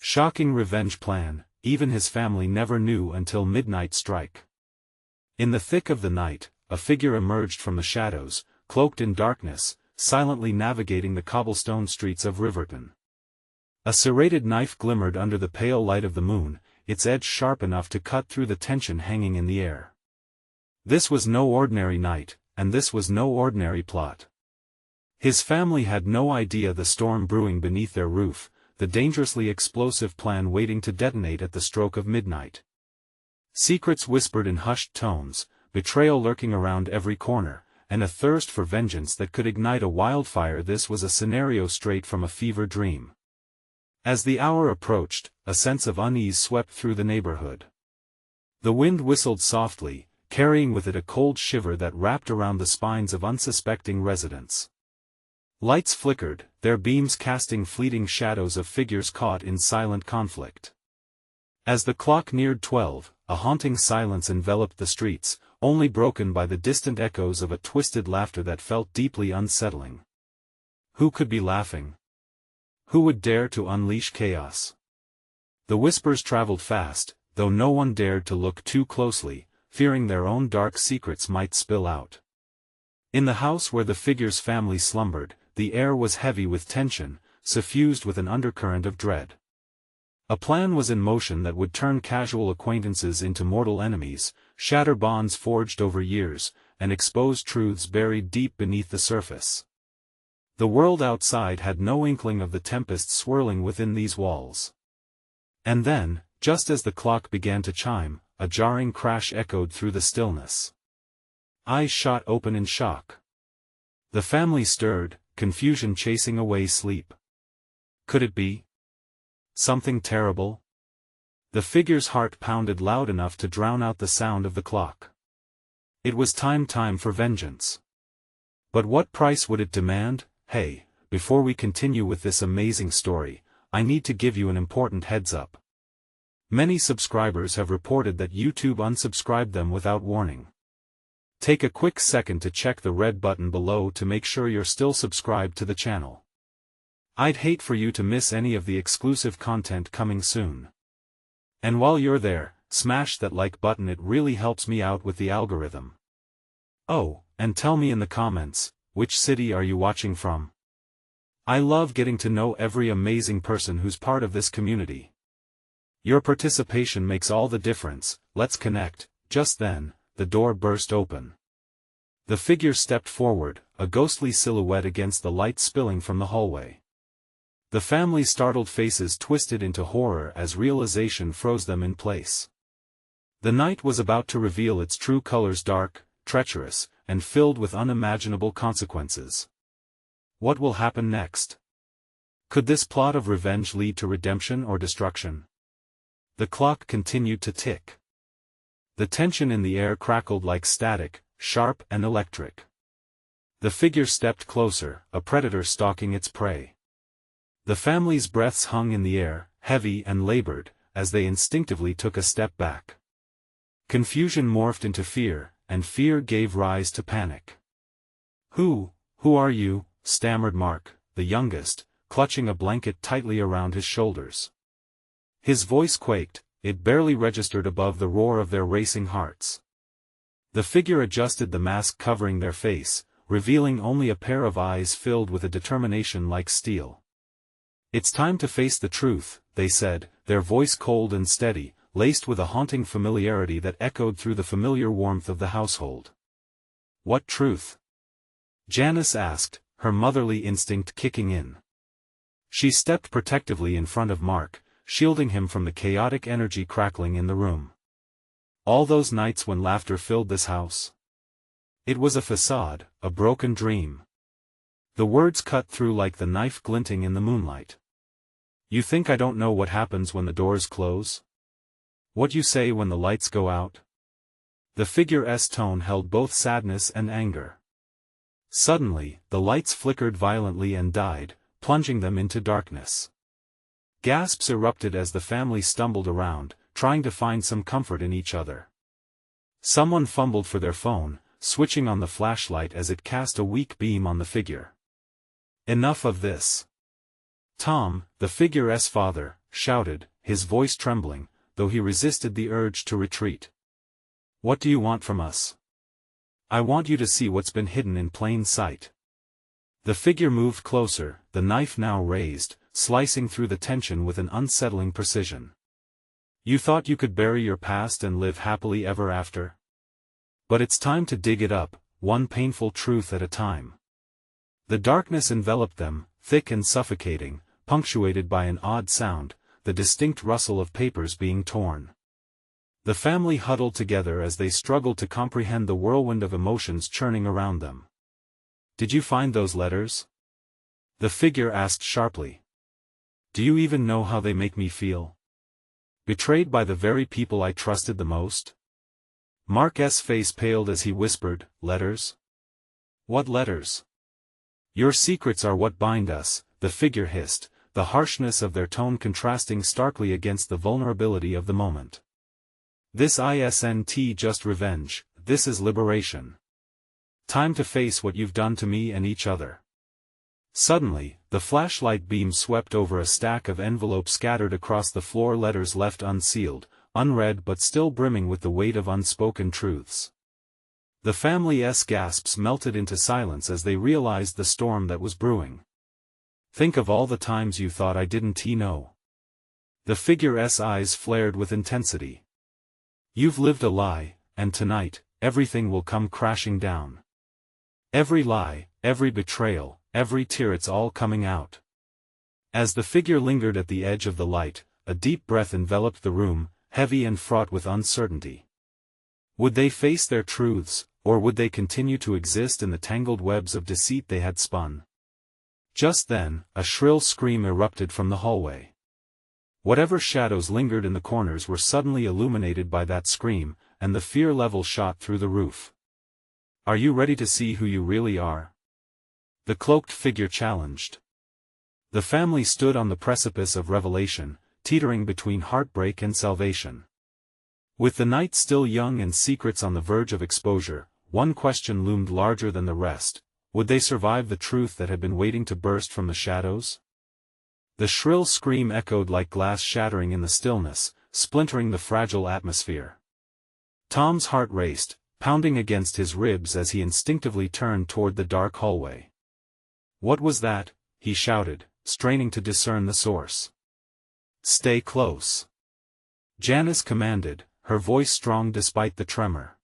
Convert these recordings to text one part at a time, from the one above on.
Shocking revenge plan, even his family never knew until midnight strike. In the thick of the night, a figure emerged from the shadows, cloaked in darkness, silently navigating the cobblestone streets of Riverton. A serrated knife glimmered under the pale light of the moon, its edge sharp enough to cut through the tension hanging in the air. This was no ordinary night, and this was no ordinary plot. His family had no idea the storm brewing beneath their roof, the dangerously explosive plan waiting to detonate at the stroke of midnight. Secrets whispered in hushed tones, betrayal lurking around every corner, and a thirst for vengeance that could ignite a wildfire. This was a scenario straight from a fever dream. As the hour approached, a sense of unease swept through the neighborhood. The wind whistled softly, carrying with it a cold shiver that wrapped around the spines of unsuspecting residents. Lights flickered, their beams casting fleeting shadows of figures caught in silent conflict. As the clock neared 12, a haunting silence enveloped the streets, only broken by the distant echoes of a twisted laughter that felt deeply unsettling. Who could be laughing? Who would dare to unleash chaos? The whispers traveled fast, though no one dared to look too closely, fearing their own dark secrets might spill out. In the house where the figure's family slumbered, the air was heavy with tension, suffused with an undercurrent of dread. A plan was in motion that would turn casual acquaintances into mortal enemies, shatter bonds forged over years, and expose truths buried deep beneath the surface. The world outside had no inkling of the tempest swirling within these walls. And then, just as the clock began to chime, a jarring crash echoed through the stillness. Eyes shot open in shock. The family stirred, confusion chasing away sleep. Could it be something terrible? The figure's heart pounded loud enough to drown out the sound of the clock. It was time for vengeance. But what price would it demand? Hey, before we continue with this amazing story, I need to give you an important heads up. Many subscribers have reported that YouTube unsubscribed them without warning. Take a quick second to check the red button below to make sure you're still subscribed to the channel. I'd hate for you to miss any of the exclusive content coming soon. And while you're there, smash that like button, it really helps me out with the algorithm. Oh, and tell me in the comments, which city are you watching from? I love getting to know every amazing person who's part of this community. Your participation makes all the difference. Let's connect. Just then, the door burst open. The figure stepped forward, a ghostly silhouette against the light spilling from the hallway. The family's startled faces twisted into horror as realization froze them in place. The night was about to reveal its true colors: dark, treacherous, and filled with unimaginable consequences. What will happen next? Could this plot of revenge lead to redemption or destruction? The clock continued to tick. The tension in the air crackled like static, sharp and electric. The figure stepped closer, a predator stalking its prey. The family's breaths hung in the air, heavy and labored, as they instinctively took a step back. Confusion morphed into fear, and fear gave rise to panic. Who are you?" stammered Mark, the youngest, clutching a blanket tightly around his shoulders. His voice quaked, it barely registered above the roar of their racing hearts. The figure adjusted the mask covering their face, revealing only a pair of eyes filled with a determination like steel. "It's time to face the truth," they said, their voice cold and steady, laced with a haunting familiarity that echoed through the familiar warmth of the household. "What truth?" Janice asked, her motherly instinct kicking in. She stepped protectively in front of Mark, shielding him from the chaotic energy crackling in the room. All those nights when laughter filled this house. It was a facade, a broken dream. The words cut through like the knife glinting in the moonlight. "You think I don't know what happens when the doors close? What you say when the lights go out?" The figure's tone held both sadness and anger. Suddenly, the lights flickered violently and died, plunging them into darkness. Gasps erupted as the family stumbled around, trying to find some comfort in each other. Someone fumbled for their phone, switching on the flashlight as it cast a weak beam on the figure. Enough of this. Tom, the figure's father, shouted, his voice trembling, though he resisted the urge to retreat. "What do you want from us?" "I want you to see what's been hidden in plain sight." The figure moved closer, the knife now raised, slicing through the tension with an unsettling precision. "You thought you could bury your past and live happily ever after? But it's time to dig it up, one painful truth at a time." The darkness enveloped them, thick and suffocating, punctuated by an odd sound, the distinct rustle of papers being torn. The family huddled together as they struggled to comprehend the whirlwind of emotions churning around them. "Did you find those letters?" the figure asked sharply. "Do you even know how they make me feel? Betrayed by the very people I trusted the most?" Mark's face paled as he whispered, "Letters? What letters?" "Your secrets are what bind us," the figure hissed, the harshness of their tone contrasting starkly against the vulnerability of the moment. "This isn't just revenge, this is liberation. Time to face what you've done to me and each other." Suddenly, the flashlight beam swept over a stack of envelopes scattered across the floor, letters left unsealed, unread but still brimming with the weight of unspoken truths. The family's gasps melted into silence as they realized the storm that was brewing. "Think of all the times you thought I didn't know." The figure's eyes flared with intensity. "You've lived a lie, and tonight, everything will come crashing down. Every lie, every betrayal, every tear, it's all coming out." As the figure lingered at the edge of the light, a deep breath enveloped the room, heavy and fraught with uncertainty. Would they face their truths, or would they continue to exist in the tangled webs of deceit they had spun? Just then, a shrill scream erupted from the hallway. Whatever shadows lingered in the corners were suddenly illuminated by that scream, and the fear level shot through the roof. "Are you ready to see who you really are?" the cloaked figure challenged. The family stood on the precipice of revelation, teetering between heartbreak and salvation. With the night still young and secrets on the verge of exposure, one question loomed larger than the rest: would they survive the truth that had been waiting to burst from the shadows? The shrill scream echoed like glass shattering in the stillness, splintering the fragile atmosphere. Tom's heart raced, pounding against his ribs as he instinctively turned toward the dark hallway. "What was that?" he shouted, straining to discern the source. "Stay close," Janice commanded, her voice strong despite the tremor.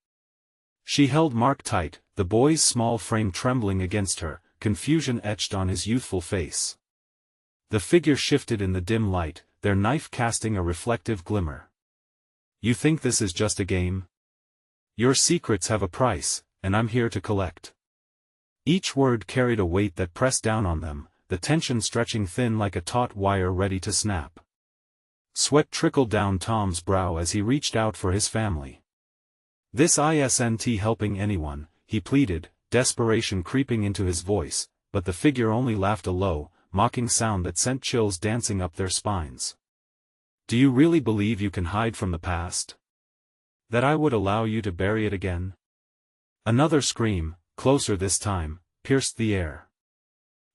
She held Mark tight, the boy's small frame trembling against her, confusion etched on his youthful face. The figure shifted in the dim light, their knife casting a reflective glimmer. "You think this is just a game? Your secrets have a price, and I'm here to collect." Each word carried a weight that pressed down on them, the tension stretching thin like a taut wire ready to snap. Sweat trickled down Tom's brow as he reached out for his family. "This isn't helping anyone," he pleaded, desperation creeping into his voice, but the figure only laughed a low, mocking sound that sent chills dancing up their spines. "Do you really believe you can hide from the past? That I would allow you to bury it again?" Another scream, closer this time, pierced the air.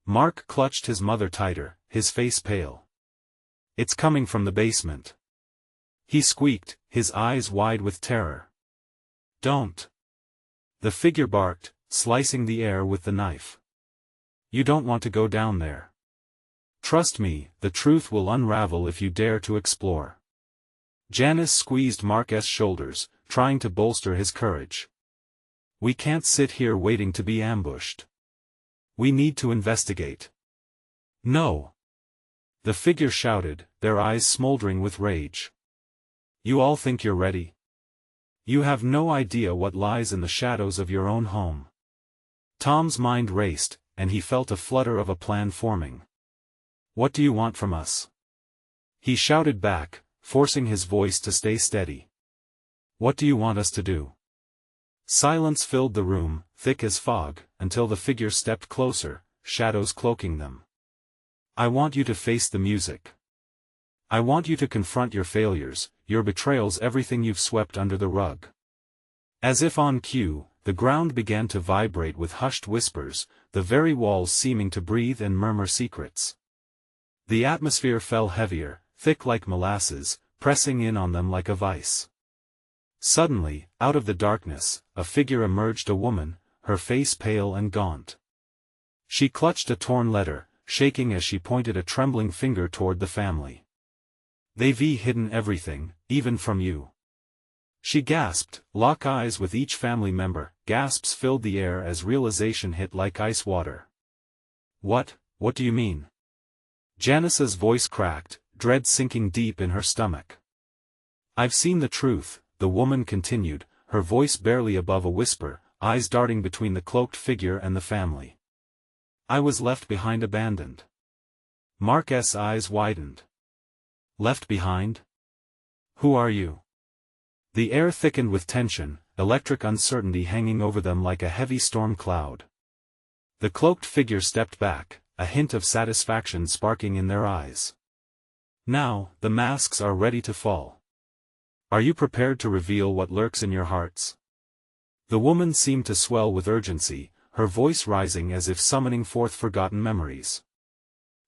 Mark clutched his mother tighter, his face pale. "It's coming from the basement," he squeaked, his eyes wide with terror. "Don't!" the figure barked, slicing the air with the knife. "You don't want to go down there. Trust me, the truth will unravel if you dare to explore." Janice squeezed Mark's shoulders, trying to bolster his courage. "We can't sit here waiting to be ambushed. We need to investigate." "No!" the figure shouted, their eyes smoldering with rage. "You all think you're ready? You have no idea what lies in the shadows of your own home." Tom's mind raced, and he felt a flutter of a plan forming. "What do you want from us?" he shouted back, forcing his voice to stay steady. "What do you want us to do?" Silence filled the room, thick as fog, until the figure stepped closer, shadows cloaking them. "I want you to face the music. I want you to confront your failures, your betrayals, everything you've swept under the rug." As if on cue, the ground began to vibrate with hushed whispers, the very walls seeming to breathe and murmur secrets. The atmosphere fell heavier, thick like molasses, pressing in on them like a vice. Suddenly, out of the darkness, a figure emerged, a woman, her face pale and gaunt. She clutched a torn letter, shaking as she pointed a trembling finger toward the family. "They've hidden everything, even from you." She gasped, lock eyes with each family member. Gasps filled the air as realization hit like ice water. What do you mean?" Janice's voice cracked, dread sinking deep in her stomach. "I've seen the truth," the woman continued, her voice barely above a whisper, eyes darting between the cloaked figure and the family. "I was left behind, abandoned." Mark's eyes widened. "Left behind? Who are you?" The air thickened with tension, electric uncertainty hanging over them like a heavy storm cloud. The cloaked figure stepped back, a hint of satisfaction sparking in their eyes. "Now, the masks are ready to fall. Are you prepared to reveal what lurks in your hearts?" The woman seemed to swell with urgency, her voice rising as if summoning forth forgotten memories.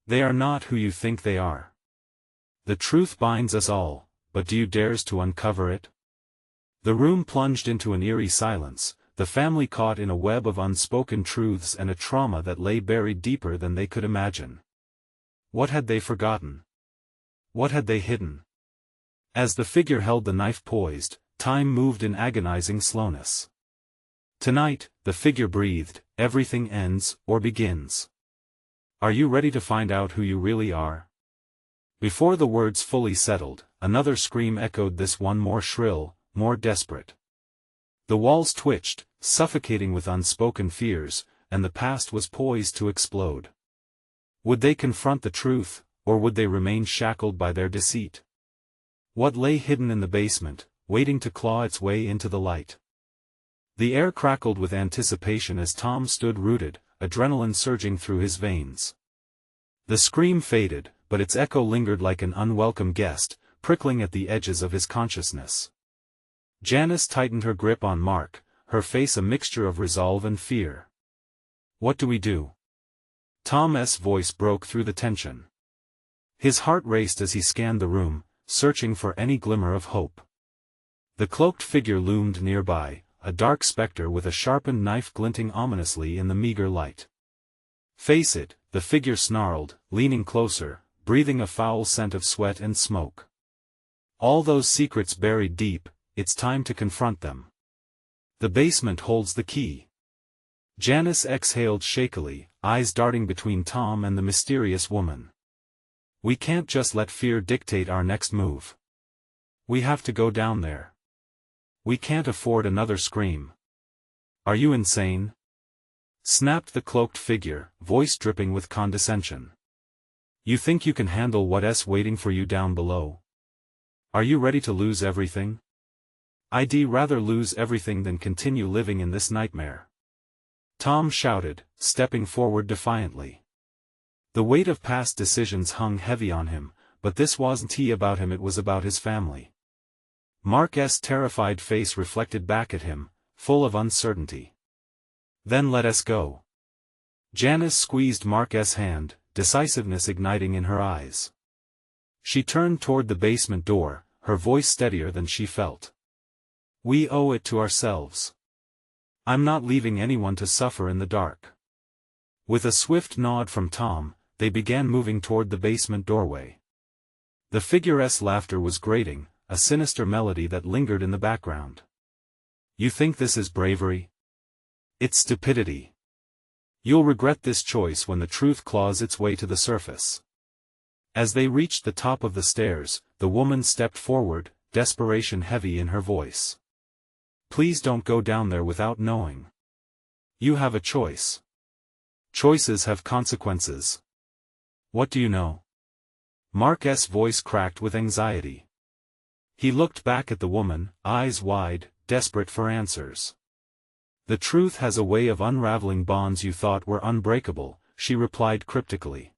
"They are not who you think they are. The truth binds us all, but do you dare to uncover it?" The room plunged into an eerie silence, the family caught in a web of unspoken truths and a trauma that lay buried deeper than they could imagine. What had they forgotten? What had they hidden? As the figure held the knife poised, time moved in agonizing slowness. "Tonight," the figure breathed, "everything ends, or begins. Are you ready to find out who you really are?" Before the words fully settled, another scream echoed, this one more shrill, more desperate. The walls twitched, suffocating with unspoken fears, and the past was poised to explode. Would they confront the truth, or would they remain shackled by their deceit? What lay hidden in the basement, waiting to claw its way into the light? The air crackled with anticipation as Tom stood rooted, adrenaline surging through his veins. The scream faded, but its echo lingered like an unwelcome guest, prickling at the edges of his consciousness. Janice tightened her grip on Mark, her face a mixture of resolve and fear. "What do we do?" Tom's voice broke through the tension. His heart raced as he scanned the room, searching for any glimmer of hope. The cloaked figure loomed nearby, a dark specter with a sharpened knife glinting ominously in the meager light. "Face it," the figure snarled, leaning closer, breathing a foul scent of sweat and smoke. "All those secrets buried deep, it's time to confront them. The basement holds the key." Janice exhaled shakily, eyes darting between Tom and the mysterious woman. "We can't just let fear dictate our next move. We have to go down there. We can't afford another scream." "Are you insane?" snapped the cloaked figure, voice dripping with condescension. "You think you can handle what's waiting for you down below? Are you ready to lose everything?" "I'd rather lose everything than continue living in this nightmare," Tom shouted, stepping forward defiantly. The weight of past decisions hung heavy on him, but this wasn't about him, it was about his family. Mark's terrified face reflected back at him, full of uncertainty. "Then let us go." Janice squeezed Mark's hand, decisiveness igniting in her eyes. She turned toward the basement door, her voice steadier than she felt. "We owe it to ourselves. I'm not leaving anyone to suffer in the dark." With a swift nod from Tom, they began moving toward the basement doorway. The figure's laughter was grating, a sinister melody that lingered in the background. "You think this is bravery? It's stupidity. You'll regret this choice when the truth claws its way to the surface." As they reached the top of the stairs, the woman stepped forward, desperation heavy in her voice. "Please don't go down there without knowing. You have a choice. Choices have consequences." "What do you know?" Mark's voice cracked with anxiety. He looked back at the woman, eyes wide, desperate for answers. "The truth has a way of unraveling bonds you thought were unbreakable," she replied cryptically.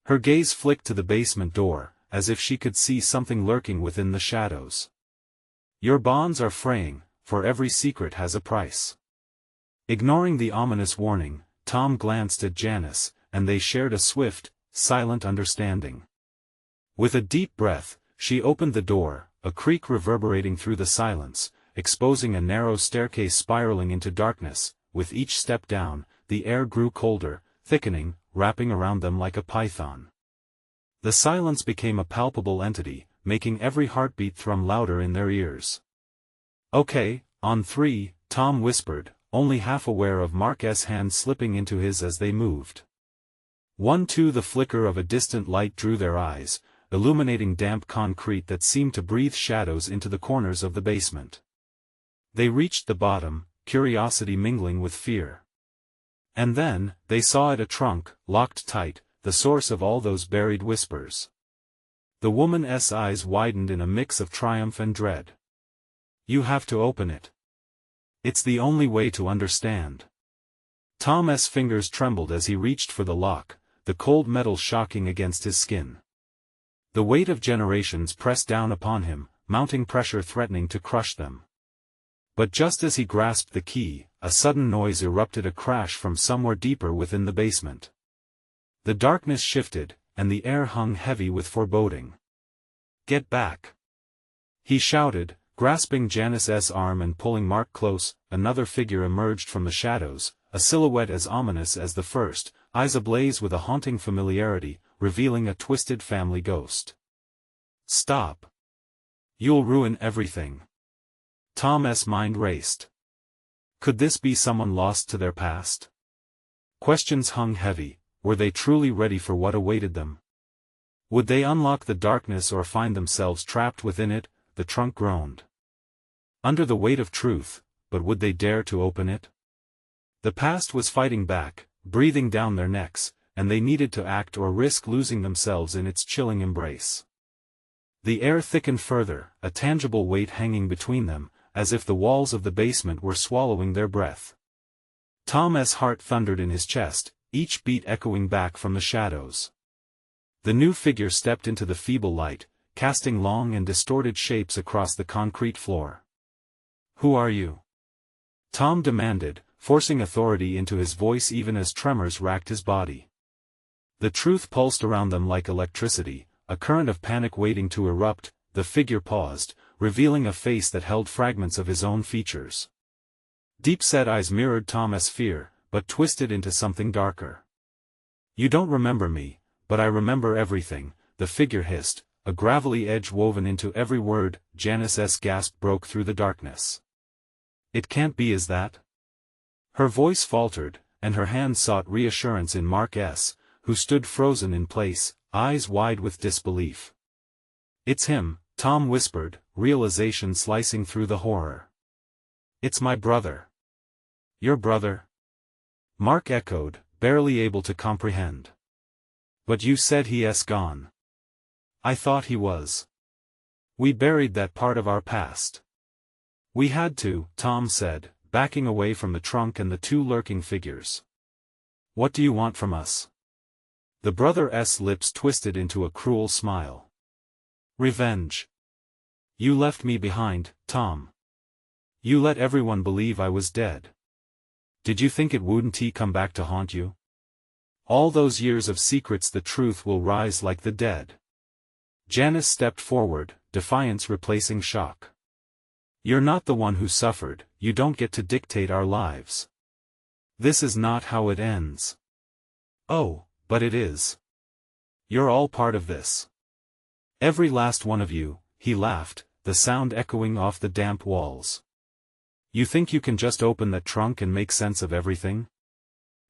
Her gaze flicked to the basement door, as if she could see something lurking within the shadows. "Your bonds are fraying, for every secret has a price." Ignoring the ominous warning, Tom glanced at Janice, and they shared a swift, silent understanding. With a deep breath, she opened the door, a creak reverberating through the silence, exposing a narrow staircase spiraling into darkness. With each step down, the air grew colder, thickening, wrapping around them like a python. The silence became a palpable entity, making every heartbeat thrum louder in their ears. "Okay, on three," Tom whispered, only half aware of Mark's hand slipping into his as they moved. 1, 2. The flicker of a distant light drew their eyes, illuminating damp concrete that seemed to breathe shadows into the corners of the basement. They reached the bottom, curiosity mingling with fear. And then, they saw it, a trunk, locked tight, the source of all those buried whispers. The woman's eyes widened in a mix of triumph and dread. "You have to open it. It's the only way to understand." Tom's fingers trembled as he reached for the lock, the cold metal shocking against his skin. The weight of generations pressed down upon him, mounting pressure threatening to crush them. But just as he grasped the key, a sudden noise erupted, a crash from somewhere deeper within the basement. The darkness shifted, and the air hung heavy with foreboding. "Get back!" he shouted, grasping Janice's arm and pulling Mark close. Another figure emerged from the shadows, a silhouette as ominous as the first, eyes ablaze with a haunting familiarity, revealing a twisted family ghost. "Stop! You'll ruin everything." Tom's mind raced. Could this be someone lost to their past? Questions hung heavy. Were they truly ready for what awaited them? Would they unlock the darkness or find themselves trapped within it? The trunk groaned under the weight of truth, but would they dare to open it? The past was fighting back, breathing down their necks, and they needed to act or risk losing themselves in its chilling embrace. The air thickened further, a tangible weight hanging between them, as if the walls of the basement were swallowing their breath. Tom's heart thundered in his chest, each beat echoing back from the shadows. The new figure stepped into the feeble light, casting long and distorted shapes across the concrete floor. "Who are you?" Tom demanded, forcing authority into his voice even as tremors racked his body. The truth pulsed around them like electricity, a current of panic waiting to erupt. The figure paused, revealing a face that held fragments of his own features. Deep-set eyes mirrored Tom's fear, but twisted into something darker. "You don't remember me, but I remember everything," the figure hissed, a gravelly edge woven into every word. Janice's gasp broke through the darkness. "It can't be, is that?" Her voice faltered, and her hand sought reassurance in Mark's, who stood frozen in place, eyes wide with disbelief. "It's him," Tom whispered, realization slicing through the horror. "It's my brother." "Your brother?" Mark echoed, barely able to comprehend. "But you said he's gone." "I thought he was. We buried that part of our past." "We had to," Tom said, backing away from the trunk and the two lurking figures. "What do you want from us?" The brother's lips twisted into a cruel smile. "Revenge. You left me behind, Tom. You let everyone believe I was dead. Did you think it wouldn't come back to haunt you? All those years of secrets, the truth will rise like the dead." Janice stepped forward, defiance replacing shock. "You're not the one who suffered, you don't get to dictate our lives. This is not how it ends." "Oh, but it is. You're all part of this. Every last one of you," he laughed, the sound echoing off the damp walls. "You think you can just open that trunk and make sense of everything?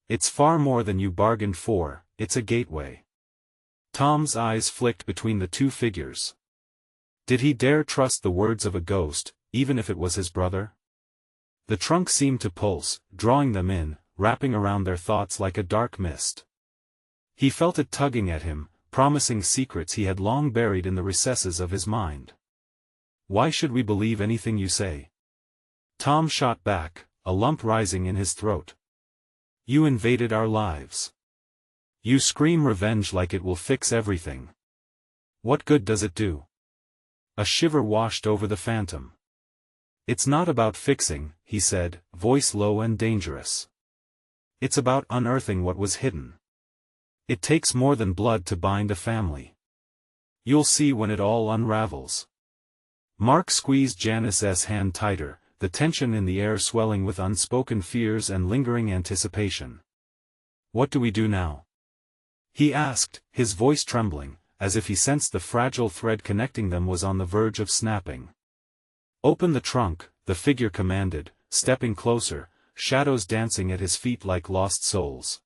It's far more than you bargained for, it's a gateway." Tom's eyes flicked between the two figures. Did he dare trust the words of a ghost, even if it was his brother? The trunk seemed to pulse, drawing them in, wrapping around their thoughts like a dark mist. He felt it tugging at him, promising secrets he had long buried in the recesses of his mind. "Why should we believe anything you say?" Tom shot back, a lump rising in his throat. "You invaded our lives. You scream revenge like it will fix everything. What good does it do?" A shiver washed over the phantom. "It's not about fixing," he said, voice low and dangerous. "It's about unearthing what was hidden. It takes more than blood to bind a family. You'll see when it all unravels. Mark squeezed Janice's hand tighter, the tension in the air swelling with unspoken fears and lingering anticipation. What do we do now? He asked, his voice trembling, as if he sensed the fragile thread connecting them was on the verge of snapping. Open the trunk, the figure commanded, stepping closer, shadows dancing at his feet like lost souls.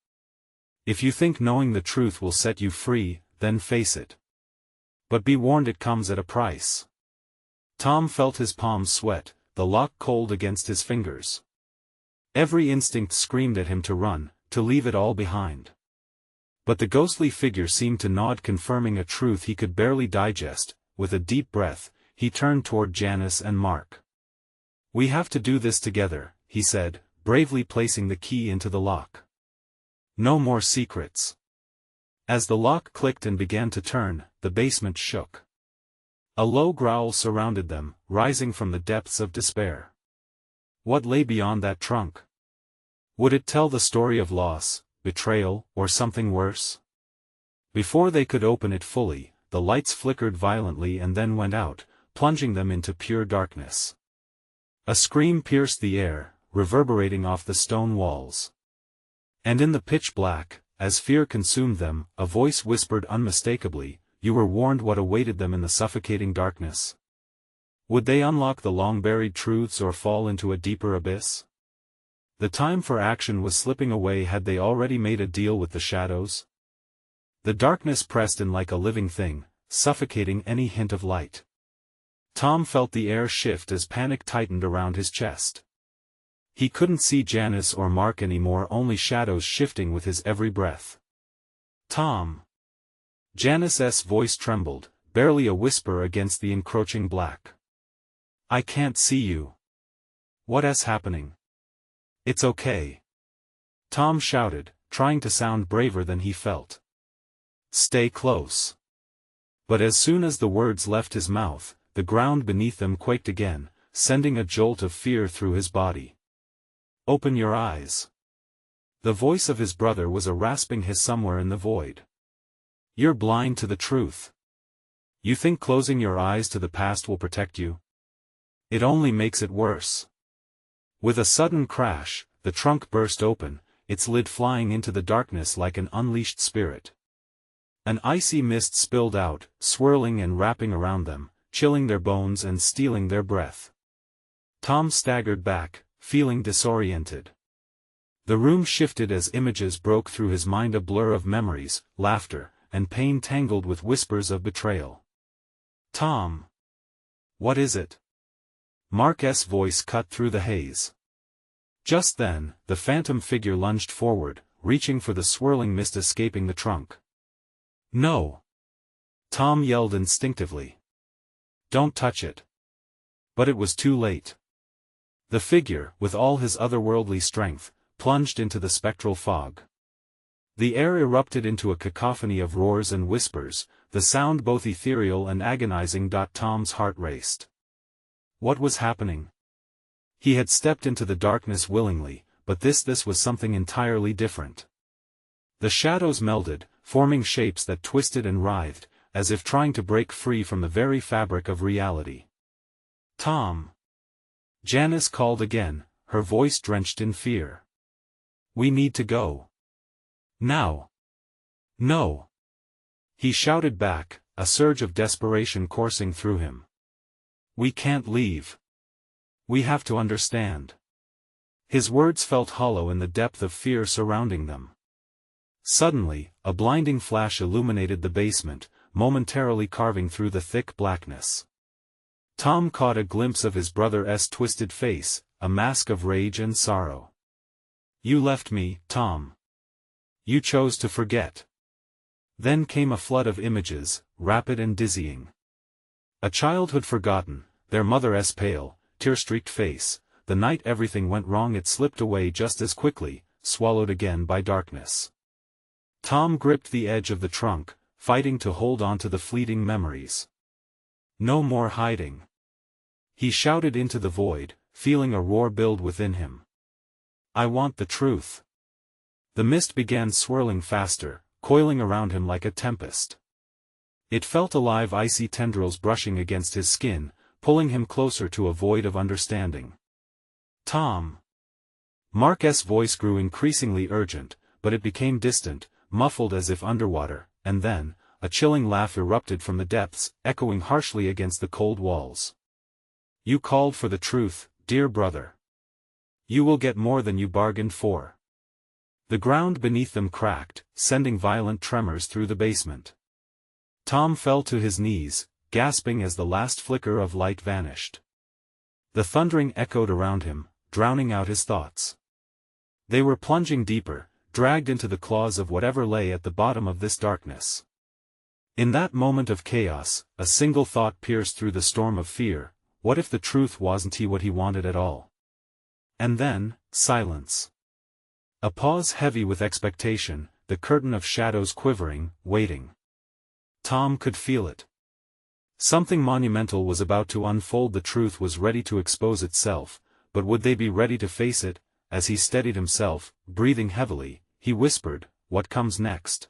If you think knowing the truth will set you free, then face it. But be warned, it comes at a price. Tom felt his palms sweat, the lock cold against his fingers. Every instinct screamed at him to run, to leave it all behind. But the ghostly figure seemed to nod, confirming a truth he could barely digest. With a deep breath, he turned toward Janice and Mark. We have to do this together, he said, bravely placing the key into the lock. No more secrets. As the lock clicked and began to turn, the basement shook. A low growl surrounded them, rising from the depths of despair. What lay beyond that trunk? Would it tell the story of loss, betrayal, or something worse? Before they could open it fully, the lights flickered violently and then went out, plunging them into pure darkness. A scream pierced the air, reverberating off the stone walls. And in the pitch black, as fear consumed them, a voice whispered unmistakably, "You were warned what awaited them in the suffocating darkness." Would they unlock the long-buried truths or fall into a deeper abyss? The time for action was slipping away. Had they already made a deal with the shadows? The darkness pressed in like a living thing, suffocating any hint of light. Tom felt the air shift as panic tightened around his chest. He couldn't see Janice or Mark anymore, only shadows shifting with his every breath. Tom. Janice's voice trembled, barely a whisper against the encroaching black. I can't see you. What's happening? It's okay. Tom shouted, trying to sound braver than he felt. Stay close. But as soon as the words left his mouth, the ground beneath them quaked again, sending a jolt of fear through his body. Open your eyes. The voice of his brother was a rasping hiss somewhere in the void. You're blind to the truth. You think closing your eyes to the past will protect you? It only makes it worse. With a sudden crash, the trunk burst open, its lid flying into the darkness like an unleashed spirit. An icy mist spilled out, swirling and wrapping around them, chilling their bones and stealing their breath. Tom staggered back, feeling disoriented. The room shifted as images broke through his mind, a blur of memories, laughter, and pain tangled with whispers of betrayal. Tom. What is it? Mark's voice cut through the haze. Just then, the phantom figure lunged forward, reaching for the swirling mist escaping the trunk. No! Tom yelled instinctively. Don't touch it. But it was too late. The figure, with all his otherworldly strength, plunged into the spectral fog. The air erupted into a cacophony of roars and whispers, the sound both ethereal and agonizing. Tom's heart raced. What was happening? He had stepped into the darkness willingly, but this was something entirely different. The shadows melded, forming shapes that twisted and writhed, as if trying to break free from the very fabric of reality. Tom. Janice called again, her voice drenched in fear. We need to go. Now. No. He shouted back, a surge of desperation coursing through him. We can't leave. We have to understand. His words felt hollow in the depth of fear surrounding them. Suddenly, a blinding flash illuminated the basement, momentarily carving through the thick blackness. Tom caught a glimpse of his brother's twisted face, a mask of rage and sorrow. You left me, Tom. You chose to forget. Then came a flood of images, rapid and dizzying. A childhood forgotten, their mother's pale, tear-streaked face, the night everything went wrong. It slipped away just as quickly, swallowed again by darkness. Tom gripped the edge of the trunk, fighting to hold on to the fleeting memories. No more hiding. He shouted into the void, feeling a roar build within him. I want the truth. The mist began swirling faster, coiling around him like a tempest. It felt alive, icy tendrils brushing against his skin, pulling him closer to a void of understanding. Tom. Mark's voice grew increasingly urgent, but it became distant, muffled as if underwater, and then, a chilling laugh erupted from the depths, echoing harshly against the cold walls. You called for the truth, dear brother. You will get more than you bargained for. The ground beneath them cracked, sending violent tremors through the basement. Tom fell to his knees, gasping as the last flicker of light vanished. The thundering echoed around him, drowning out his thoughts. They were plunging deeper, dragged into the claws of whatever lay at the bottom of this darkness. In that moment of chaos, a single thought pierced through the storm of fear: what if the truth wasn't what he wanted at all? And then, silence. A pause heavy with expectation, the curtain of shadows quivering, waiting. Tom could feel it. Something monumental was about to unfold. The truth was ready to expose itself, but would they be ready to face it? As he steadied himself, breathing heavily, he whispered, "What comes next?"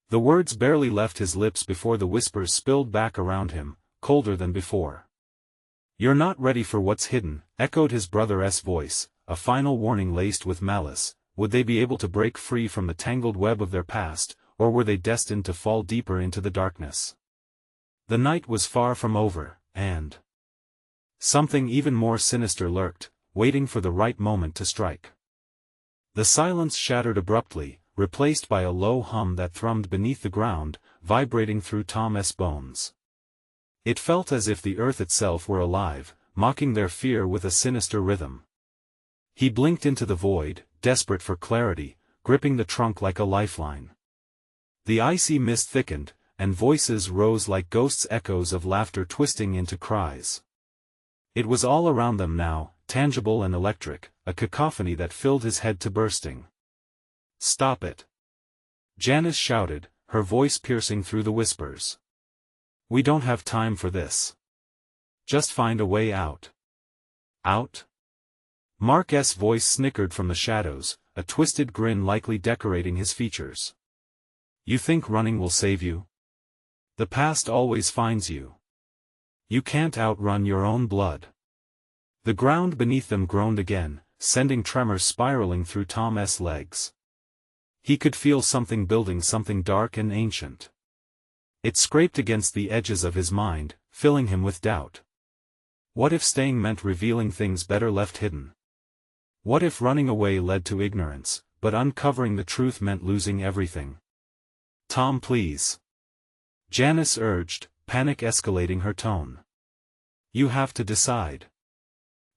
The words barely left his lips before the whispers spilled back around him, colder than before. "You're not ready for what's hidden," echoed his brother's voice, a final warning laced with malice. Would they be able to break free from the tangled web of their past, or were they destined to fall deeper into the darkness? The night was far from over, and something even more sinister lurked, waiting for the right moment to strike. The silence shattered abruptly, replaced by a low hum that thrummed beneath the ground, vibrating through Tom's bones. It felt as if the earth itself were alive, mocking their fear with a sinister rhythm. He blinked into the void, desperate for clarity, gripping the trunk like a lifeline. The icy mist thickened, and voices rose like ghosts, echoes of laughter twisting into cries. It was all around them now, tangible and electric, a cacophony that filled his head to bursting. "Stop it!" Janice shouted, her voice piercing through the whispers. "We don't have time for this. Just find a way out." "Out?" Mark's voice snickered from the shadows, a twisted grin likely decorating his features. "You think running will save you? The past always finds you. You can't outrun your own blood." The ground beneath them groaned again, sending tremors spiraling through Tom's legs. He could feel something building, something dark and ancient. It scraped against the edges of his mind, filling him with doubt. What if staying meant revealing things better left hidden? What if running away led to ignorance, but uncovering the truth meant losing everything? "Tom, please," Janice urged, panic escalating her tone. "You have to decide."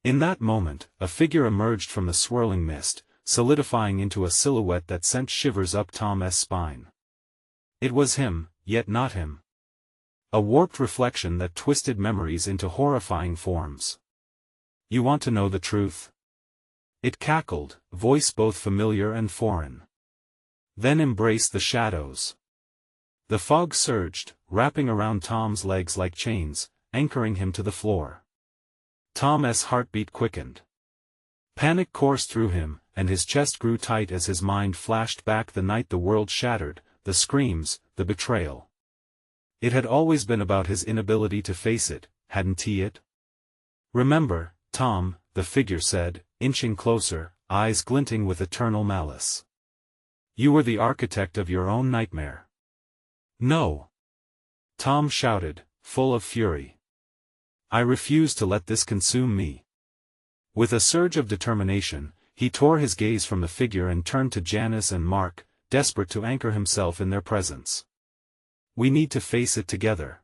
In that moment, a figure emerged from the swirling mist, solidifying into a silhouette that sent shivers up Tom's spine. It was him, yet not him. A warped reflection that twisted memories into horrifying forms. "You want to know the truth?" It cackled, voice both familiar and foreign. "Then embrace the shadows." The fog surged, wrapping around Tom's legs like chains, anchoring him to the floor. Tom's heartbeat quickened. Panic coursed through him, and his chest grew tight as his mind flashed back the night the world shattered, the screams, the betrayal. It had always been about his inability to face it, hadn't it? "Remember, Tom," the figure said, inching closer, eyes glinting with eternal malice. "You were the architect of your own nightmare." "No!" Tom shouted, full of fury. "I refuse to let this consume me." With a surge of determination, he tore his gaze from the figure and turned to Janice and Mark, desperate to anchor himself in their presence. "We need to face it together.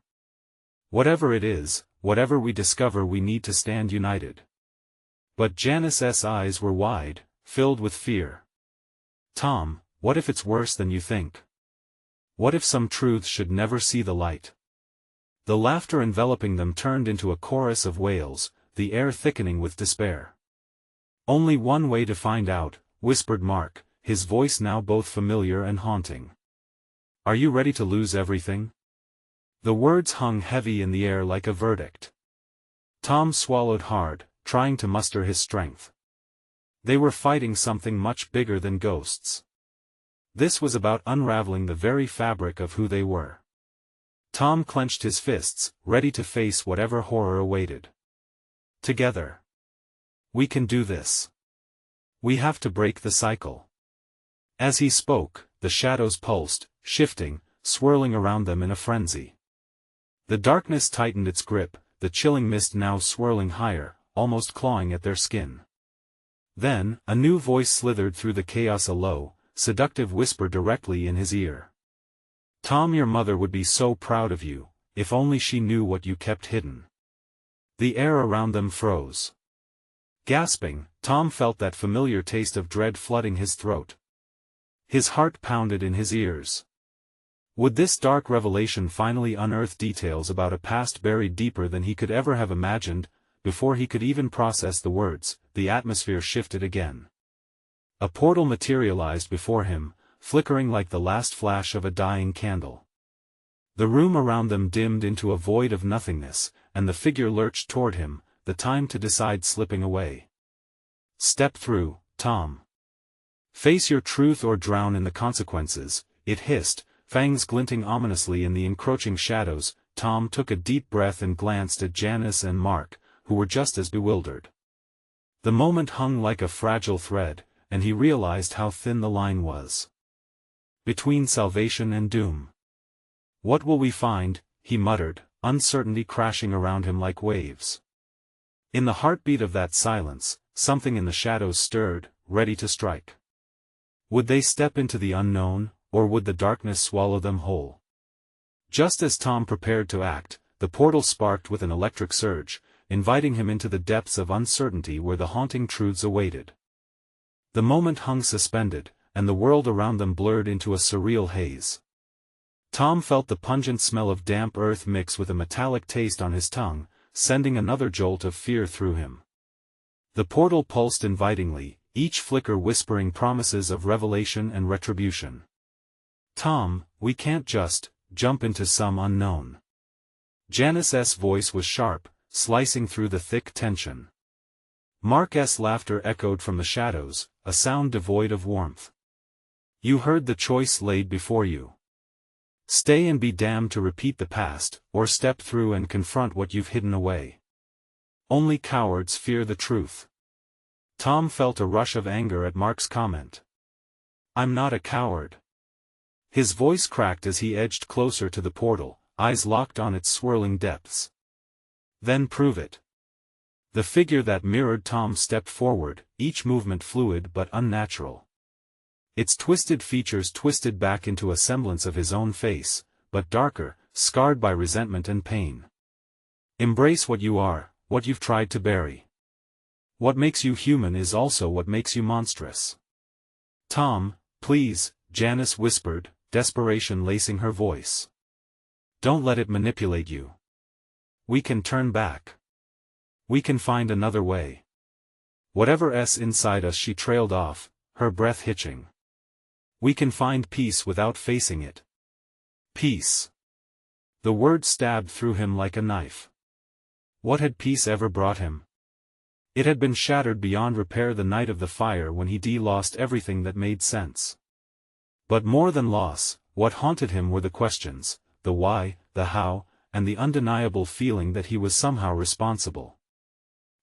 Whatever it is, whatever we discover, we need to stand united." But Janice's eyes were wide, filled with fear. "Tom, what if it's worse than you think? What if some truths should never see the light?" The laughter enveloping them turned into a chorus of wails, the air thickening with despair. "Only one way to find out," whispered Mark, his voice now both familiar and haunting. "Are you ready to lose everything?" The words hung heavy in the air like a verdict. Tom swallowed hard, trying to muster his strength. They were fighting something much bigger than ghosts. This was about unraveling the very fabric of who they were. Tom clenched his fists, ready to face whatever horror awaited. Together. We can do this. We have to break the cycle. As he spoke, the shadows pulsed, shifting, swirling around them in a frenzy. The darkness tightened its grip, the chilling mist now swirling higher, almost clawing at their skin. Then, a new voice slithered through the chaos, a low, seductive whisper directly in his ear. Tom, your mother would be so proud of you, if only she knew what you kept hidden. The air around them froze. Gasping, Tom felt that familiar taste of dread flooding his throat. His heart pounded in his ears. Would this dark revelation finally unearth details about a past buried deeper than he could ever have imagined? Before he could even process the words, the atmosphere shifted again. A portal materialized before him, flickering like the last flash of a dying candle. The room around them dimmed into a void of nothingness, and the figure lurched toward him, the time to decide slipping away. Step through, Tom. Face your truth or drown in the consequences, it hissed, fangs glinting ominously in the encroaching shadows. Tom took a deep breath and glanced at Janice and Mark, who were just as bewildered. The moment hung like a fragile thread, and he realized how thin the line was between salvation and doom. What will we find? He muttered, uncertainty crashing around him like waves. In the heartbeat of that silence, something in the shadows stirred, ready to strike. Would they step into the unknown, or would the darkness swallow them whole? Just as Tom prepared to act, the portal sparked with an electric surge, inviting him into the depths of uncertainty where the haunting truths awaited. The moment hung suspended, and the world around them blurred into a surreal haze. Tom felt the pungent smell of damp earth mix with a metallic taste on his tongue, sending another jolt of fear through him. The portal pulsed invitingly, each flicker whispering promises of revelation and retribution. Tom, we can't just jump into some unknown. Janice's voice was sharp, slicing through the thick tension. Mark's laughter echoed from the shadows, a sound devoid of warmth. You heard the choice laid before you. Stay and be damned to repeat the past, or step through and confront what you've hidden away. Only cowards fear the truth. Tom felt a rush of anger at Mark's comment. I'm not a coward. His voice cracked as he edged closer to the portal, eyes locked on its swirling depths. Then prove it. The figure that mirrored Tom stepped forward, each movement fluid but unnatural. Its twisted features twisted back into a semblance of his own face, but darker, scarred by resentment and pain. Embrace what you are, what you've tried to bury. What makes you human is also what makes you monstrous. Tom, please, Janice whispered, desperation lacing her voice. Don't let it manipulate you. We can turn back. We can find another way. Whatever's inside us, she trailed off, her breath hitching. We can find peace without facing it. Peace. The word stabbed through him like a knife. What had peace ever brought him? It had been shattered beyond repair the night of the fire when he lost everything that made sense. But more than loss, what haunted him were the questions, the why, the how, and the undeniable feeling that he was somehow responsible.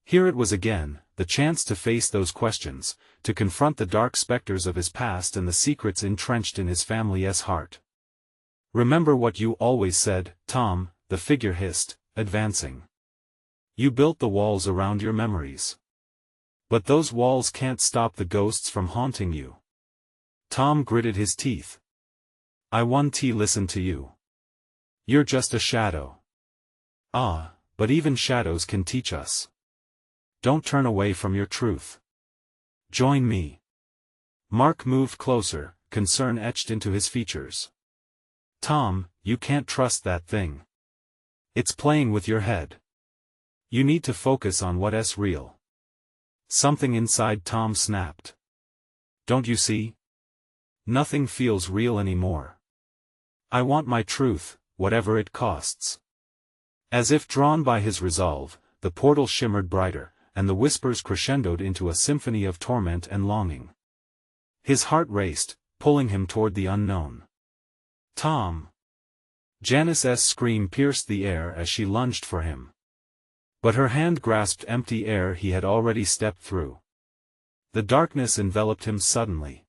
Here it was again, the chance to face those questions, to confront the dark specters of his past and the secrets entrenched in his family's heart. Remember what you always said, Tom, the figure hissed, advancing. You built the walls around your memories. But those walls can't stop the ghosts from haunting you. Tom gritted his teeth. I won't listen to you. You're just a shadow. Ah, but even shadows can teach us. Don't turn away from your truth. Join me. Mark moved closer, concern etched into his features. Tom, you can't trust that thing. It's playing with your head. You need to focus on what's real. Something inside Tom snapped. Don't you see? Nothing feels real anymore. I want my truth, whatever it costs. As if drawn by his resolve, the portal shimmered brighter, and the whispers crescendoed into a symphony of torment and longing. His heart raced, pulling him toward the unknown. Tom! Janice's scream pierced the air as she lunged for him. But her hand grasped empty air he had already stepped through. The darkness enveloped him suddenly.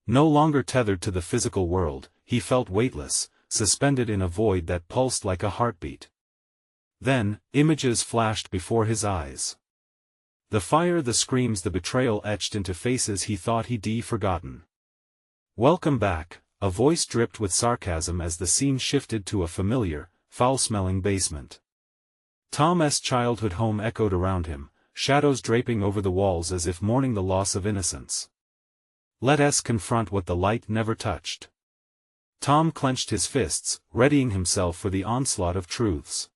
No longer tethered to the physical world, he felt weightless, suspended in a void that pulsed like a heartbeat. Then, images flashed before his eyes. The fire, the screams, the betrayal etched into faces he thought he'd forgotten. "Welcome back," a voice dripped with sarcasm as the scene shifted to a familiar, foul-smelling basement. Tom's childhood home echoed around him, shadows draping over the walls as if mourning the loss of innocence. Let us confront what the light never touched. Tom clenched his fists, readying himself for the onslaught of truths.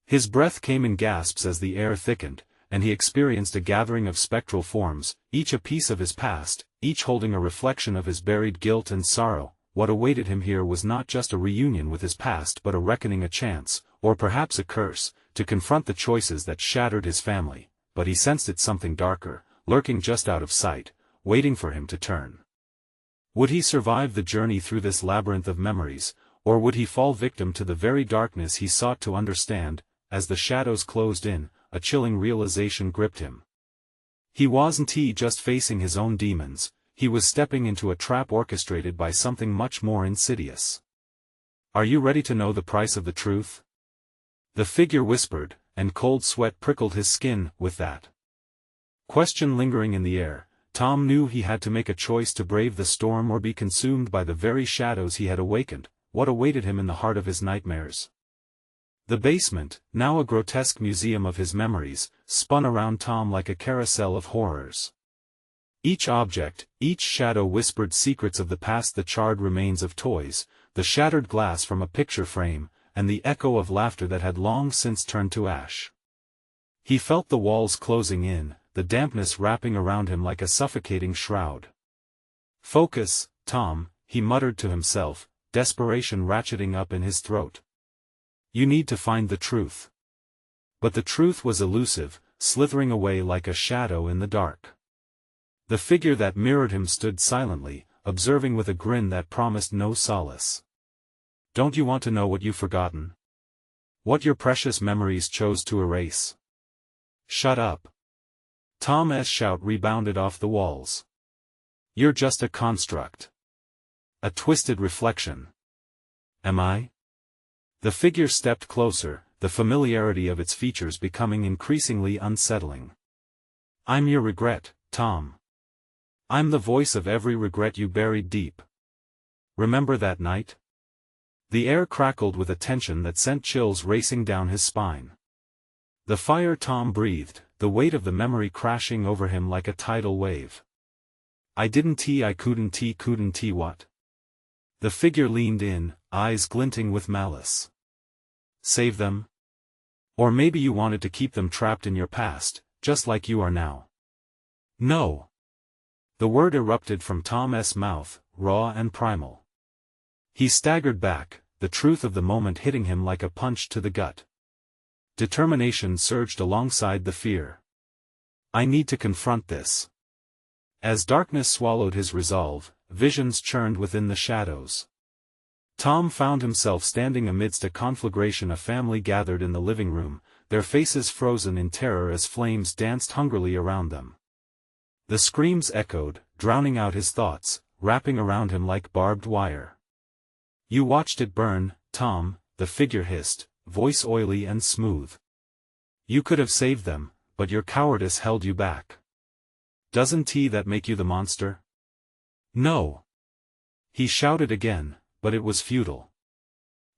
His breath came in gasps as the air thickened, and he experienced a gathering of spectral forms, each a piece of his past, each holding a reflection of his buried guilt and sorrow. What awaited him here was not just a reunion with his past but a reckoning, a chance, or perhaps a curse, to confront the choices that shattered his family. But he sensed it, something darker, lurking just out of sight, waiting for him to turn. Would he survive the journey through this labyrinth of memories, or would he fall victim to the very darkness he sought to understand? As the shadows closed in, a chilling realization gripped him. He wasn't just facing his own demons, he was stepping into a trap orchestrated by something much more insidious. "Are you ready to know the price of the truth?" The figure whispered, and cold sweat prickled his skin. With that question lingering in the air, Tom knew he had to make a choice: to brave the storm or be consumed by the very shadows he had awakened. What awaited him in the heart of his nightmares? The basement, now a grotesque museum of his memories, spun around Tom like a carousel of horrors. Each object, each shadow whispered secrets of the past: the charred remains of toys, the shattered glass from a picture frame, and the echo of laughter that had long since turned to ash. He felt the walls closing in, the dampness wrapping around him like a suffocating shroud. "Focus, Tom," he muttered to himself, desperation ratcheting up in his throat. "You need to find the truth." But the truth was elusive, slithering away like a shadow in the dark. The figure that mirrored him stood silently, observing with a grin that promised no solace. "Don't you want to know what you've forgotten? What your precious memories chose to erase?" "Shut up." Tom's shout rebounded off the walls. "You're just a construct. A twisted reflection." "Am I?" The figure stepped closer, the familiarity of its features becoming increasingly unsettling. "I'm your regret, Tom. I'm the voice of every regret you buried deep. Remember that night?" The air crackled with a tension that sent chills racing down his spine. The fire, Tom breathed, the weight of the memory crashing over him like a tidal wave. I couldn't what?" The figure leaned in, eyes glinting with malice. "Save them? Or maybe you wanted to keep them trapped in your past, just like you are now." "No." The word erupted from Tom's mouth, raw and primal. He staggered back, the truth of the moment hitting him like a punch to the gut. Determination surged alongside the fear. "I need to confront this." As darkness swallowed his resolve, visions churned within the shadows. Tom found himself standing amidst a conflagration. A family gathered in the living room, their faces frozen in terror as flames danced hungrily around them. The screams echoed, drowning out his thoughts, wrapping around him like barbed wire. "You watched it burn, Tom," the figure hissed, voice oily and smooth. "You could have saved them, but your cowardice held you back. Doesn't that make you the monster?" "No." He shouted again, but it was futile.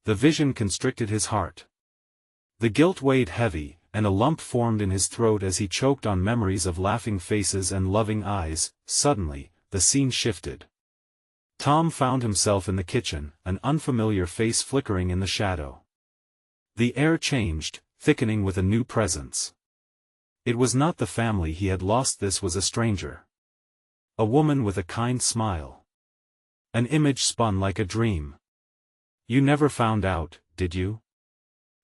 The vision constricted his heart. The guilt weighed heavy, and a lump formed in his throat as he choked on memories of laughing faces and loving eyes. Suddenly, the scene shifted. Tom found himself in the kitchen, an unfamiliar face flickering in the shadow. The air changed, thickening with a new presence. It was not the family he had lost, this was a stranger. A woman with a kind smile. An image spun like a dream. "You never found out, did you?"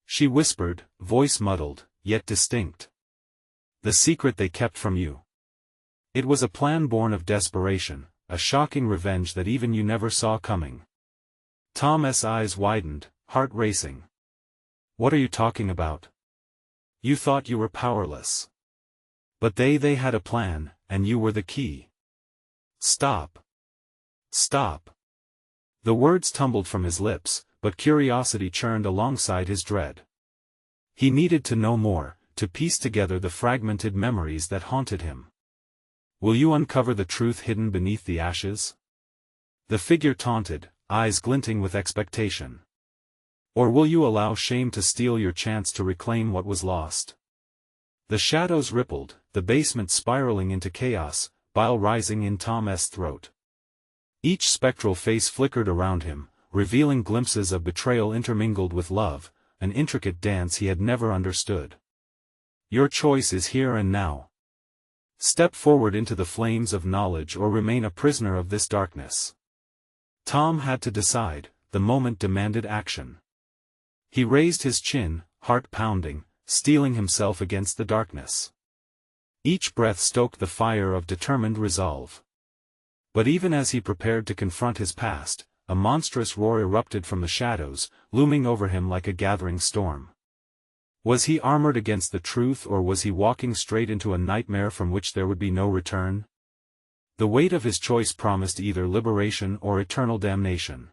She whispered, voice muddled, yet distinct. "The secret they kept from you." It was a plan born of desperation, a shocking revenge that even you never saw coming. Tom's eyes widened, heart racing. What are you talking about? You thought you were powerless. But they had a plan, and you were the key. Stop. Stop. The words tumbled from his lips, but curiosity churned alongside his dread. He needed to know more, to piece together the fragmented memories that haunted him. Will you uncover the truth hidden beneath the ashes? The figure taunted, eyes glinting with expectation. Or will you allow shame to steal your chance to reclaim what was lost? The shadows rippled, the basement spiraling into chaos, bile rising in Tom's throat. Each spectral face flickered around him, revealing glimpses of betrayal intermingled with love, an intricate dance he had never understood. Your choice is here and now. Step forward into the flames of knowledge or remain a prisoner of this darkness. Tom had to decide, the moment demanded action. He raised his chin, heart pounding, steeling himself against the darkness. Each breath stoked the fire of determined resolve. But even as he prepared to confront his past, a monstrous roar erupted from the shadows, looming over him like a gathering storm. Was he armored against the truth, or was he walking straight into a nightmare from which there would be no return? The weight of his choice promised either liberation or eternal damnation.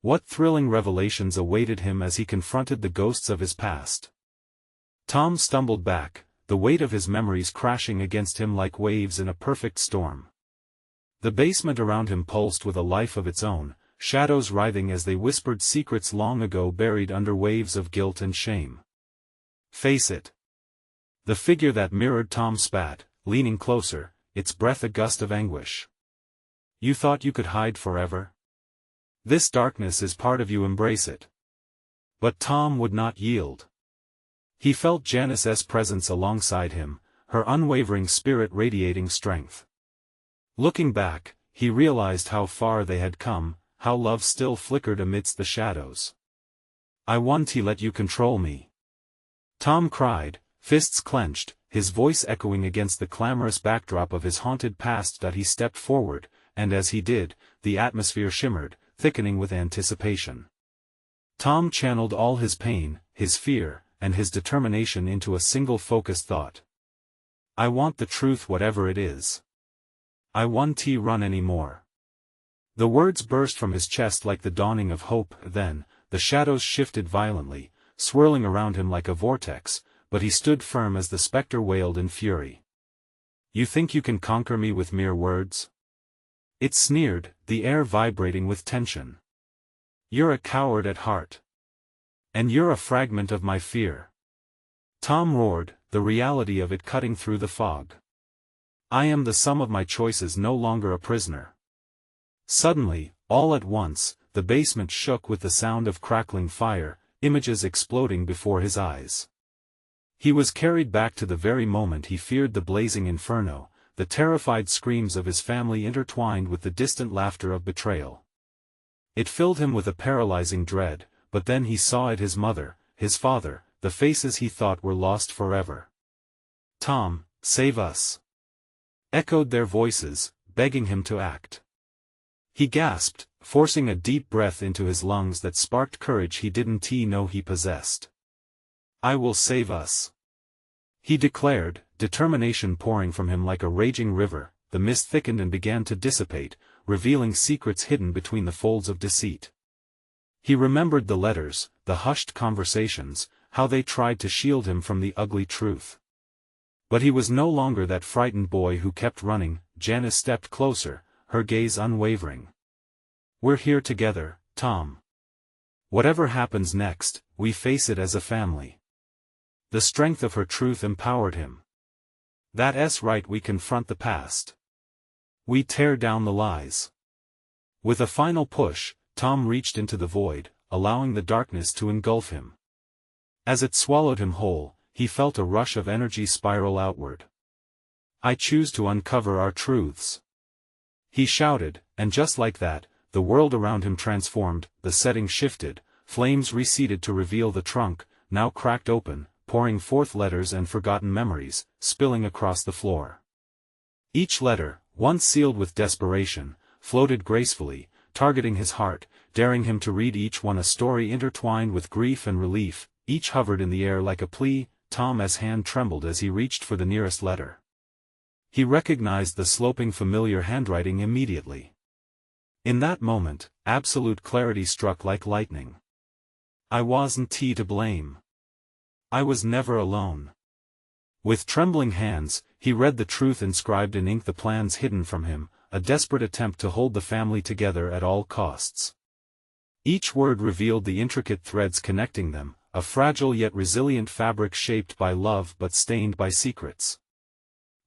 What thrilling revelations awaited him as he confronted the ghosts of his past? Tom stumbled back, the weight of his memories crashing against him like waves in a perfect storm. The basement around him pulsed with a life of its own, shadows writhing as they whispered secrets long ago buried under waves of guilt and shame. Face it. The figure that mirrored Tom spat, leaning closer, its breath a gust of anguish. You thought you could hide forever? This darkness is part of you, embrace it. But Tom would not yield. He felt Janice's presence alongside him, her unwavering spirit radiating strength. Looking back, he realized how far they had come, how love still flickered amidst the shadows. I won't let you control me. Tom cried, fists clenched, his voice echoing against the clamorous backdrop of his haunted past. That he stepped forward, and as he did, the atmosphere shimmered, thickening with anticipation. Tom channeled all his pain, his fear, and his determination into a single focused thought. I want the truth, whatever it is. I won't run anymore. The words burst from his chest like the dawning of hope. Then, the shadows shifted violently, swirling around him like a vortex, but he stood firm as the specter wailed in fury. You think you can conquer me with mere words? It sneered, the air vibrating with tension. You're a coward at heart. And you're a fragment of my fear. Tom roared, the reality of it cutting through the fog. I am the sum of my choices, no longer a prisoner. Suddenly, all at once, the basement shook with the sound of crackling fire, images exploding before his eyes. He was carried back to the very moment he feared, the blazing inferno, the terrified screams of his family intertwined with the distant laughter of betrayal. It filled him with a paralyzing dread, but then he saw it: his mother, his father, the faces he thought were lost forever. Tom, save us! Echoed their voices, begging him to act. He gasped, forcing a deep breath into his lungs that sparked courage he didn't know he possessed. I will save us, he declared, determination pouring from him like a raging river. The mist thickened and began to dissipate, revealing secrets hidden between the folds of deceit. He remembered the letters, the hushed conversations, how they tried to shield him from the ugly truth. But he was no longer that frightened boy who kept running. Janice stepped closer, her gaze unwavering. We're here together, Tom. Whatever happens next, we face it as a family. The strength of her truth empowered him. That's right, we confront the past. We tear down the lies. With a final push, Tom reached into the void, allowing the darkness to engulf him. As it swallowed him whole, he felt a rush of energy spiral outward. I choose to uncover our truths, he shouted, and just like that, the world around him transformed. The setting shifted, flames receded to reveal the trunk, now cracked open, pouring forth letters and forgotten memories, spilling across the floor. Each letter, once sealed with desperation, floated gracefully, targeting his heart, daring him to read each one a story intertwined with grief and relief. Each hovered in the air like a plea. Tom's hand trembled as he reached for the nearest letter. He recognized the sloping familiar handwriting immediately. In that moment, absolute clarity struck like lightning. I wasn't to blame. I was never alone. With trembling hands, he read the truth inscribed in ink, the plans hidden from him, a desperate attempt to hold the family together at all costs. Each word revealed the intricate threads connecting them, a fragile yet resilient fabric shaped by love but stained by secrets.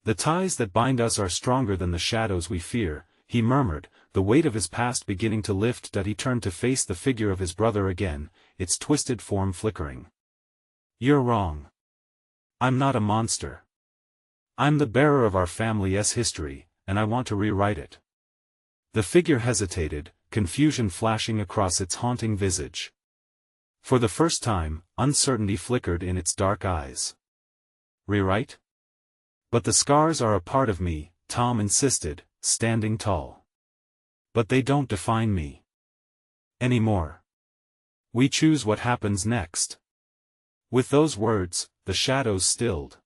The ties that bind us are stronger than the shadows we fear, he murmured, the weight of his past beginning to lift. He turned to face the figure of his brother again, its twisted form flickering. You're wrong. I'm not a monster. I'm the bearer of our family's history, and I want to rewrite it. The figure hesitated, confusion flashing across its haunting visage. For the first time, uncertainty flickered in its dark eyes. Rewrite? But the scars are a part of me, Tom insisted, standing tall. But they don't define me anymore. We choose what happens next. With those words, the shadows stilled.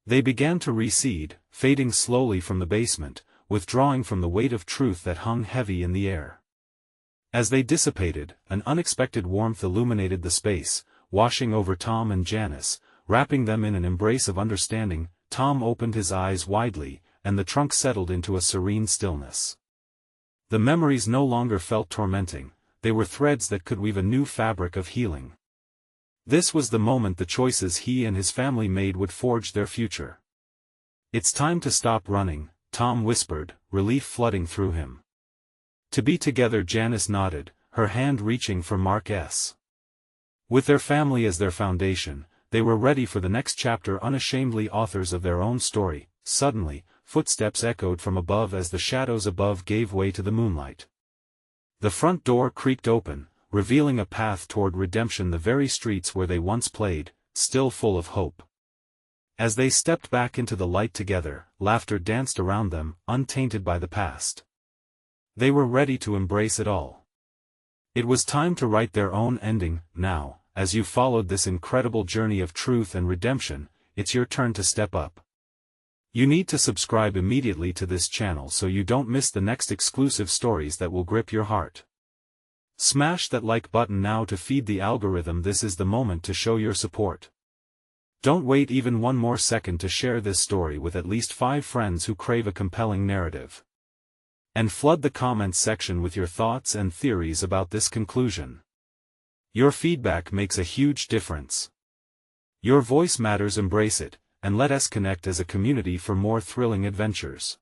They began to recede, fading slowly from the basement, withdrawing from the weight of truth that hung heavy in the air. As they dissipated, an unexpected warmth illuminated the space, washing over Tom and Janice, wrapping them in an embrace of understanding. Tom opened his eyes widely, and the trunk settled into a serene stillness. The memories no longer felt tormenting, they were threads that could weave a new fabric of healing. This was the moment the choices he and his family made would forge their future. It's time to stop running, Tom whispered, relief flooding through him. To be together, Janice nodded, her hand reaching for Mark S. With their family as their foundation, they were ready for the next chapter, unashamedly authors of their own story. Suddenly, footsteps echoed from above as the shadows above gave way to the moonlight. The front door creaked open, revealing a path toward redemption, the very streets where they once played, still full of hope. As they stepped back into the light together, laughter danced around them, untainted by the past. They were ready to embrace it all. It was time to write their own ending. Now, as you followed this incredible journey of truth and redemption, it's your turn to step up. You need to subscribe immediately to this channel so you don't miss the next exclusive stories that will grip your heart. Smash that like button now to feed the algorithm. This is the moment to show your support. Don't wait even one more second to share this story with at least 5 friends who crave a compelling narrative. And flood the comments section with your thoughts and theories about this conclusion. Your feedback makes a huge difference. Your voice matters. Embrace it, and let us connect as a community for more thrilling adventures.